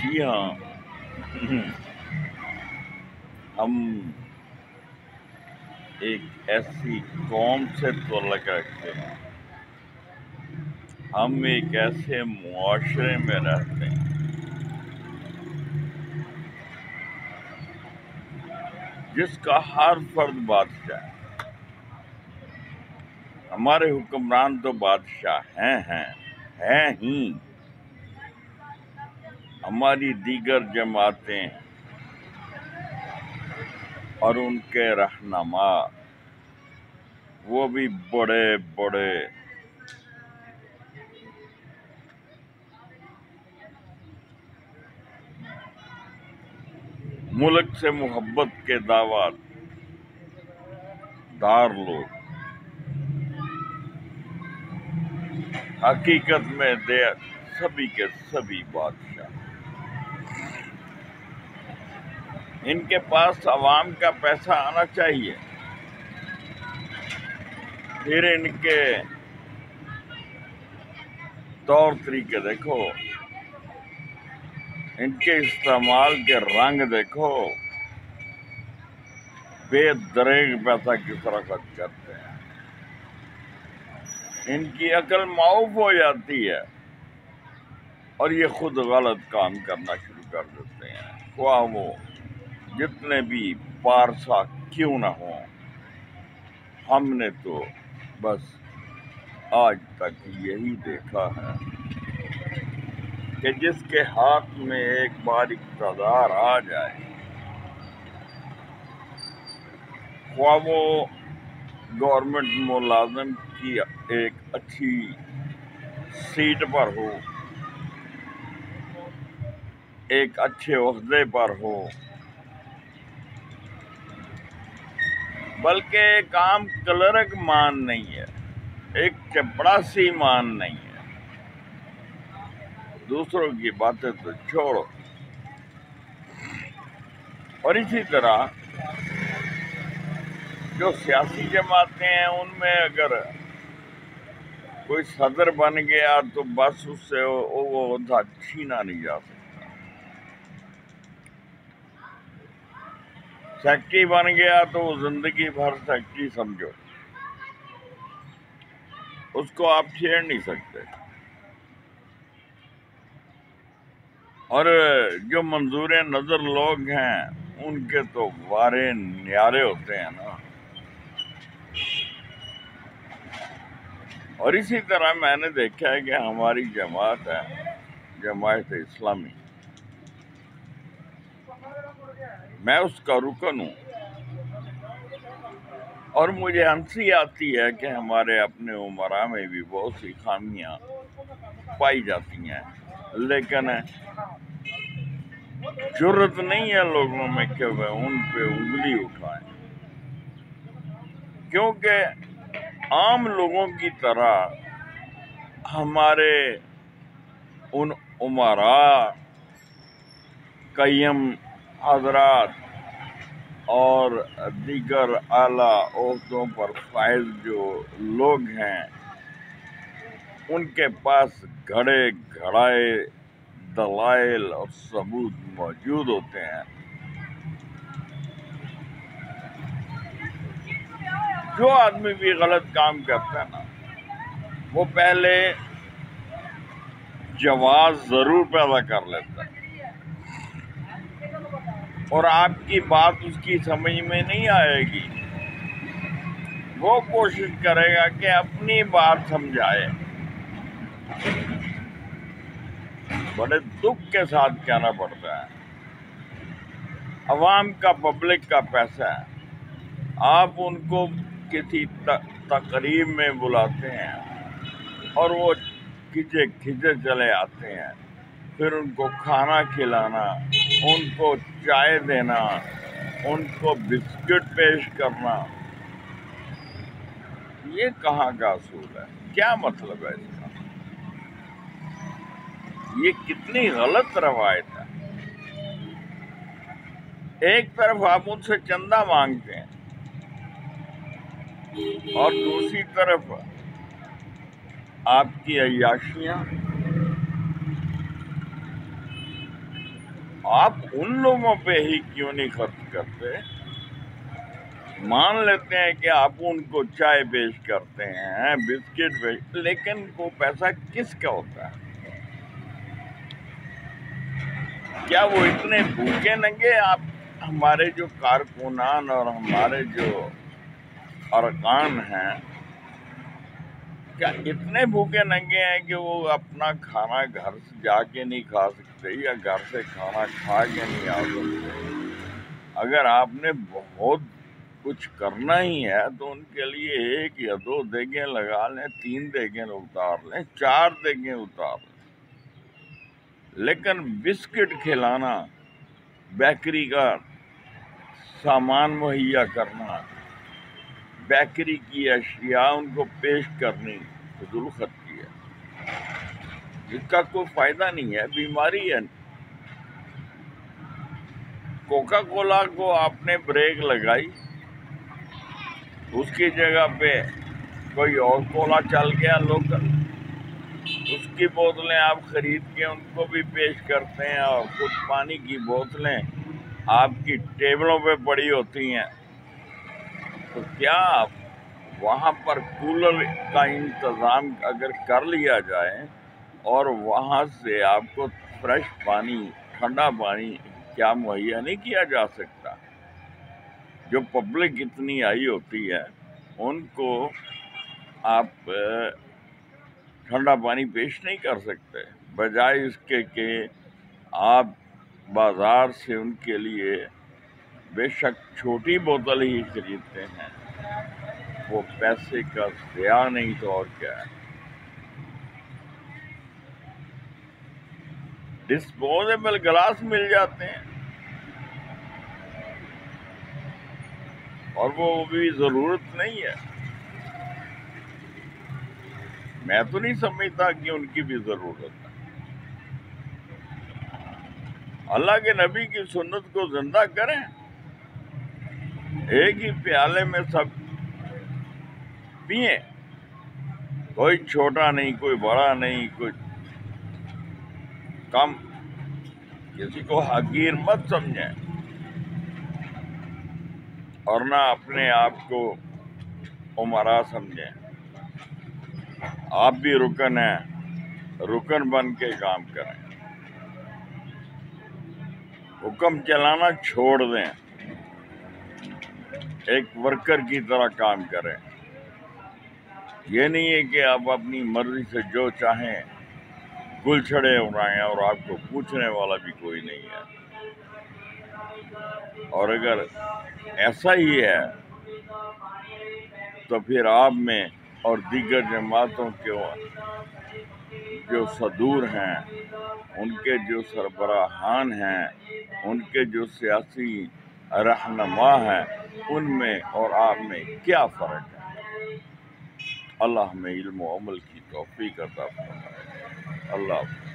جی ہاں، ہم ایک ایسی قوم سے تعلق رکھتے ہیں، ہم ایک ایسے معاشرے میں رہتے ہیں جس کا ہر فرد بادشاہ ہے۔ ہمارے حکمران تو بادشاہ ہیں ہی، ہماری دیگر جماعتیں اور ان کے رہنما وہ بھی بڑے بڑے ملک سے محبت کے دعویٰ دار لوگ، حقیقت میں سبھی کے سبھی بادشاہ۔ ان کے پاس عوام کا پیسہ آنا چاہیے، پھر ان کے طور طریقے دیکھو، ان کے استعمال کے رنگ دیکھو، بے دریغ پیسہ کس طرح خرچ کرتے ہیں۔ ان کی عقل معاف ہو جاتی ہے اور یہ خود غلط کام کرنا شروع کر دیتے ہیں، خواہ وہ جتنے بھی پارسا کیوں نہ ہوں۔ ہم نے تو بس آج تک یہی دیکھا ہے کہ جس کے ہاتھ میں ایک بار اقتدار آ جائے، خواہ وہ گورنمنٹ ملازم کی ایک اچھی سیٹ پر ہو، ایک اچھے عہدے پر ہو، بلکہ ایک عام کلرک مان نہیں ہے، ایک چپڑاسی مان نہیں ہے، دوسروں کی باتیں تو چھوڑو۔ اور اسی طرح جو سیاسی جماعتیں ہیں، ان میں اگر کوئی صدر بن گیا تو بس اس سے وہ عہدہ چھینا نہیں جا سکتا۔ سیکٹری بن گیا تو وہ زندگی بھر سیکٹری سمجھو، اس کو آپ چھیڑ نہیں سکتے۔ اور جو منظور نظر لوگ ہیں، ان کے تو وارے نیارے ہوتے ہیں نا۔ اور اسی طرح میں نے دیکھا ہے کہ ہماری جماعت ہے، جماعت اسلامی، میں اس کا رکن ہوں، اور مجھے ہنسی آتی ہے کہ ہمارے اپنے امراء میں بھی بہت سی خامیاں پائی جاتی ہیں، لیکن جرت نہیں ہے لوگوں میں کہ وہ ان پہ انگلی اٹھائیں، کیونکہ عام لوگوں کی طرح ہمارے ان امراء، قیم حضرات اور دیگر اعلیٰ عہدوں پر فائز جو لوگ ہیں، ان کے پاس گھڑے گھڑائے دلائل اور ثبوت موجود ہوتے ہیں۔ جو آدمی بھی غلط کام کرتا ہے نا، وہ پہلے جواز ضرور پیدا کر لیتا ہے، اور آپ کی بات اس کی سمجھ میں نہیں آئے گی، وہ کوشش کرے گا کہ اپنی بات سمجھائے۔ بڑے دکھ کے ساتھ کہنا پڑتا ہے، عوام کا، پبلک کا پیسہ ہے، آپ ان کو کسی تقریب میں بلاتے ہیں اور وہ کھچے کھچے چلے آتے ہیں، پھر ان کو کھانا کھلانا، ان کو چائے دینا، ان کو بسکٹ پیش کرنا، یہ کہاں کا اصول ہے؟ کیا مطلب ہے اس کا؟ یہ کتنی غلط روایت ہے۔ ایک طرف آپ ان سے چندہ مانگتے ہیں اور دوسری طرف آپ کی عیاشیاں، آپ ان لوگوں پہ ہی کیوں نہیں خرچ کرتے؟ مان لیتے ہیں کہ آپ ان کو چائے پیش کرتے ہیں، بسکٹ پیش، لیکن وہ پیسہ کس کا ہوتا ہے؟ کیا وہ اتنے بھوکے ننگے آپ ہمارے جو کارکنان اور ہمارے جو ارکان ہیں، کیا اتنے بھوکے ننگے ہیں کہ وہ اپنا کھانا گھر سے جا کے نہیں کھا سکتے یا گھر سے کھانا کھا کے نہیں آ سکتے؟ اگر آپ نے بہت کچھ کرنا ہی ہے تو ان کے لیے 1 یا 2 دیگیں لگا لیں، 3 دیگیں اتار لیں، 4 دیگیں اتار لیں، لیکن بسکٹ کھلانا، بیکری کا سامان مہیا کرنا، بیکری کی اشیاء ان کو پیش کرنی فضول خرچی ہے، جس کا کوئی فائدہ نہیں ہے، بیماری ہے۔ کوکا کولا کو آپ نے بریک لگائی، اس کی جگہ پہ کوئی اور کولا چل گیا لوکل، اس کی بوتلیں آپ خرید کے ان کو بھی پیش کرتے ہیں، اور خود پانی کی بوتلیں آپ کی ٹیبلوں پہ پڑی ہوتی ہیں۔ تو کیا وہاں پر کولر کا انتظام اگر کر لیا جائے اور وہاں سے آپ کو فریش پانی، ٹھنڈا پانی کیا مہیا نہیں کیا جا سکتا؟ جو پبلک اتنی آئی ہوتی ہے ان کو آپ ٹھنڈا پانی پیش نہیں کر سکتے، بجائے اس کے کہ آپ بازار سے ان کے لیے بے شک چھوٹی بوتل ہی خریدتے ہیں، وہ پیسے کا ضیاع نہیں تو اور کیا ہے۔ ڈسپوزیبل گلاس مل جاتے ہیں، اور وہ بھی ضرورت نہیں ہے۔ میں تو نہیں سمجھتا کہ ان کی بھی ضرورت ہے۔ اللہ کے نبی کی سنت کو زندہ کریں، ایک ہی پیالے میں سب پئیں، کوئی چھوٹا نہیں، کوئی بڑا نہیں، کوئی کم، کسی کو حقیر مت سمجھیں، اور نہ اپنے آپ کو امراء سمجھیں۔ آپ بھی رکن ہیں، رکن بن کے کام کریں، حکم چلانا چھوڑ دیں، ایک ورکر کی طرح کام کریں۔ یہ نہیں ہے کہ آپ اپنی مرضی سے جو چاہیں گل چھڑے اڑائیں اور آپ کو پوچھنے والا بھی کوئی نہیں ہے۔ اور اگر ایسا ہی ہے تو پھر آپ میں اور دیگر جماعتوں کے جو صدور ہیں، ان کے جو سربراہان ہیں، ان کے جو سیاسی رہنما ہیں، ان میں اور آپ میں کیا فرق ہے؟ اللہ ہمیں علم و عمل کی توفیق عطا فرمائے۔ اللہ حافظ۔